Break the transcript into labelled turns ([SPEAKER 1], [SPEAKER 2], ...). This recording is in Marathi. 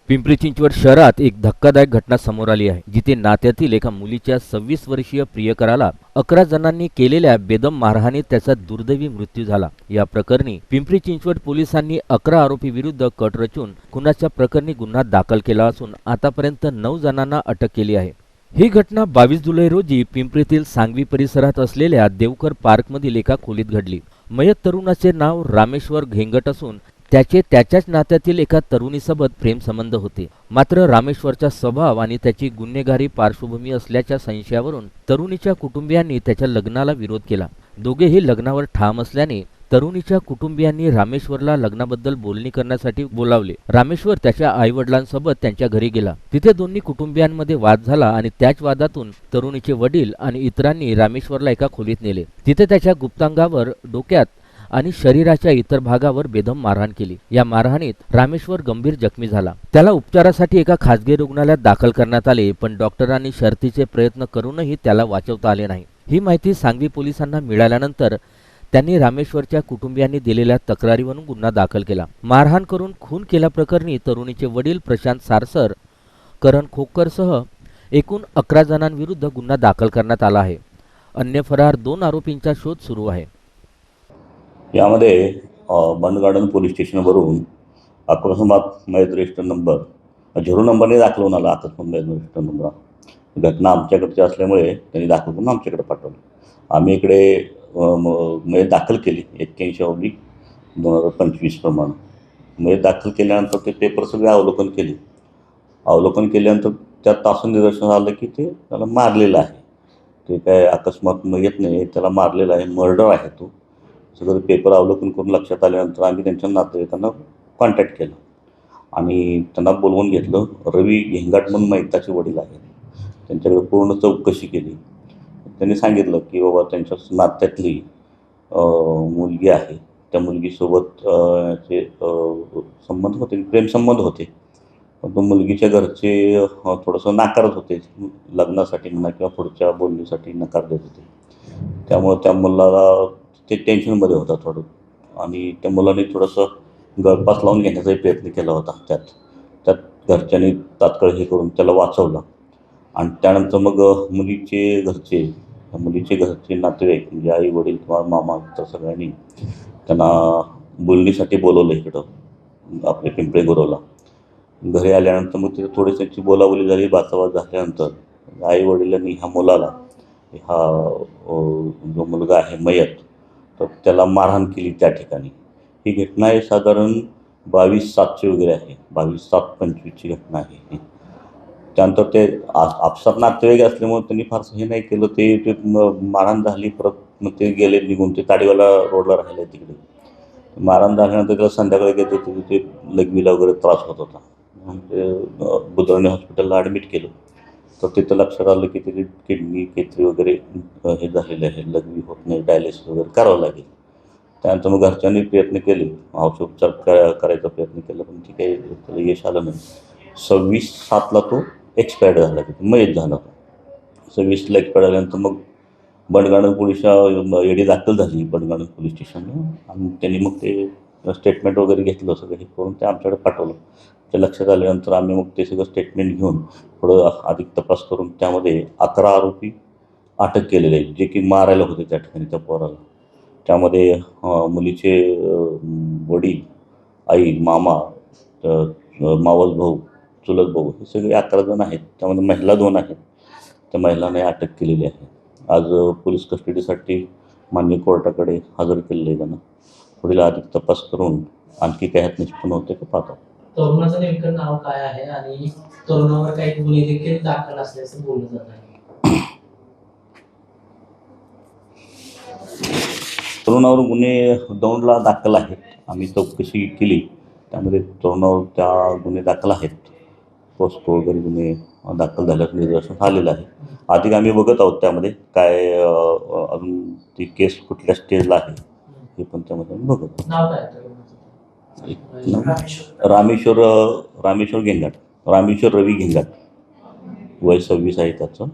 [SPEAKER 1] पिंपरी चिंचवड शहरात एक धक्कादायक घटना समोर आली आहे, जिथे नात्यातील एका मुलीच्या 26 वर्षीय प्रियकराला 11 जणांनी केलेल्या बेदम मारहाणीत त्याचा दुर्दैवी मृत्यू झाला। या प्रकरणी पिंपरी चिंचवड पोलिसांनी 11 आरोपी विरुद्ध कट रचून खुनाच्या प्रकरणी गुन्हा दाखल केला असून आतापर्यंत 9 जणांना अटक केली आहे। ही घटना 22 जुलै रोजी पिंपरीतील सांगवी परिसरात असलेल्या देवकर पार्कमधील एका खोलीत घडली। मयत तरुणाचे नाव रामेश्वर घेंगट असून त्याचे त्याच्याच नात्यातील एका तरुणीसोबत प्रेमसंबंध होते। मात्र रामेश्वरचा स्वभाव आणि त्याची गुन्हेगारी पार्श्वभूमी असल्याच्या संशयावरून तरुणीच्या कुटुंबियांनी त्याच्या लग्नाला विरोध केला। दोघेही लग्नावर ठाम असल्याने तरुणीच्या कुटुंबियांनी रामेश्वरला लग्नाबद्दल बोलणी करण्यासाठी बोलावले। रामेश्वर त्याच्या आईवडिलांसोबत त्यांच्या घरी गेला। तिथे दोन्ही कुटुंबियांमध्ये वाद झाला आणि त्याच वादातून तरुणीचे वडील आणि इतरांनी रामेश्वरला एका खोलीत नेले। तिथे त्याच्या गुप्तांगावर, डोक्यात आणि शरीराच्या इतर भागावर बेदम मारहाण केली। या मारहाणीत रामेश्वर गंभीर जखमी झाला। त्याला उपचारासाठी एका खासगी रुग्णालयात दाखल करण्यात आले, पण डॉक्टरांनी शर्थीचे प्रयत्न करूनही त्याला वाचवता आले नाही। ही माहिती सांगवी पोलिसांना मिळाल्यानंतर त्यांनी रामेश्वरच्या कुटुंबियांनी दिलेल्या तक्रारीवरून गुन्हा दाखल केला। मारहाण करून खून केल्याप्रकरणी तरुणीचे वडील प्रशांत सारसर, करण खोकरसह एकूण 11 जणांविरुद्ध गुन्हा दाखल करण्यात आला आहे। अन्य फरार 2 आरोपींचा शोध सुरू आहे।
[SPEAKER 2] यामध्ये बंड गार्डन पोलीस स्टेशनवरून अकस्मात मयत रजिस्टर नंबर 0 नंबरने दाखल होऊन आला। अकस्मात मयत रजिस्टर नंबर घटना आमच्याकडची असल्यामुळे त्यांनी दाखल करून आमच्याकडे पाठवलं। आम्ही इकडे मयत दाखल केली 81/2025 प्रमाणे। मयत दाखल केल्यानंतर ते पेपर सगळे अवलोकन केले। अवलोकन केल्यानंतर त्यात असं निदर्शनास आलं की ते त्याला मारलेलं आहे। ते काय अकस्मात मयत नाही, त्याला मारलेलं आहे, मर्डर आहे तो। सगळं पेपर अवलोकन करून लक्षात आल्यानंतर आम्ही त्यांच्या नातेवाईकांना कॉन्टॅक्ट केलं आणि त्यांना बोलवून घेतलं। रवी घेंगाट म्हणून मयताचे वडील आहेत, त्यांच्याकडे पूर्ण चौकशी केली। त्यांनी सांगितलं की बाबा त्यांच्या नात्यातली मुलगी आहे, त्या मुलगीसोबत ते संबंध होते, प्रेमसंबंध होते। पण तो मुलगीच्या घरचे थोडंसं नाकारत होते, लग्नासाठी म्हणा किंवा पुढच्या बोलणीसाठी नकार देत होते। त्यामुळं त्या मुलाला ते टेन्शनमध्ये होता थोडं, आणि त्या मुलाने थोडंसं गळफास लावून घेण्याचाही प्रयत्न केला होता। त्यात घरच्यांनी तात्काळ हे करून त्याला वाचवलं। आणि त्यानंतर मग मुलीचे घरचे नातेवाईक म्हणजे आई वडील किंवा मामा तर सगळ्यांनी त्यांना बोलणीसाठी बोलवलं इकडं आपल्या पिंपळे गुरवला। घरी आल्यानंतर मग तिथे थोडी त्यांची बोलाबोली झाली। बाचाबाच झाल्यानंतर आई वडिलांनी ह्या मुलाला, जो मुलगा आहे मयत, तर त्याला मारहाण केली त्या ठिकाणी। ही घटना आहे साधारण 22/7ची वगैरे आहे, 22/7/25ची घटना आहे ही। त्यानंतर ते आपसात नातेवाईक असल्यामुळे त्यांनी फारसं हे नाही केलं। ते मारहाण झाली, परत मग ते गेले निघून। ते ताडीवाला रोडला राहिले तिकडे। मारहाण झाल्यानंतर त्याला संध्याकाळी घेत होते, ते लघवीला वगैरे त्रास होत होता। मग ते बुधवाणी हॉस्पिटलला ॲडमिट केलं, तर तिथं लक्षात आलं की त्याची किडनी, केतरी वगैरे हे झालेले आहे, लघवी होत नाही, डायलिसिस वगैरे करावं लागेल। त्यानंतर मग घरच्यांनी प्रयत्न केले, औषधोपचार करायचा प्रयत्न केला, पण ती काही त्याला यश आलं नाही। 26/7ला तो एक्सपायर्ड झाला, मयत झाला तो। 26ला एक्सपायर्ड झाल्यानंतर मग बंडगार्डन पोलिस एडी दाखल झाली बंडगार्डन पोलीस स्टेशनला, आणि त्यांनी मग ते स्टेटमेंट वगैरे घेतलं, सगळं हे करून ते आमच्याकडे पाठवलं। ते लक्षात आल्यानंतर आम्ही मग ते सगळं स्टेटमेंट घेऊन थोडं अधिक तपास करून त्यामध्ये 11 आरोपी अटक केलेले आहेत, जे की मारायला होते त्या ठिकाणी त्या पोराला। त्यामध्ये मुलीचे वडील, आई, मामा, मावस भाऊ, चुलत भाऊ, हे सगळे 11 जण आहेत। त्यामध्ये महिला 2 आहेत, त्या महिलांना अटक केलेली आहे। आज पोलीस कस्टडीसाठी माननीय कोर्टाकडे हजर केलेलं आहे त्यांना। पुढील अधिक तपास करून आणखी काय ह्यात निष्पन्न होते का पाहतो।
[SPEAKER 3] तरुणाचं नेमकं नाव काय आहे आणि तरुणावर काही गुन्हे देखील दाखल असल्याचं बोललं जात आहे?
[SPEAKER 2] तरुणावर गुन्हे 2ला दाखल आहेत। आम्ही चौकशी केली, त्यामध्ये तरुणावर त्या गुन्हे दाखल आहेत। पोस्को वगैरे गुन्हे दाखल झाल्याचं निदर्शनास आलेलं आहे। अधिक आम्ही बघत आहोत त्यामध्ये काय अजून ती केस कुठल्या स्टेजला आहे हे पण त्यामध्ये आम्ही बघत आहोत।
[SPEAKER 3] नाव काय तरुणाचं?
[SPEAKER 2] रामेश्वर घेंगाट, रामेश्वर रवी घेंगाट, वय 26 आहे त्याचं।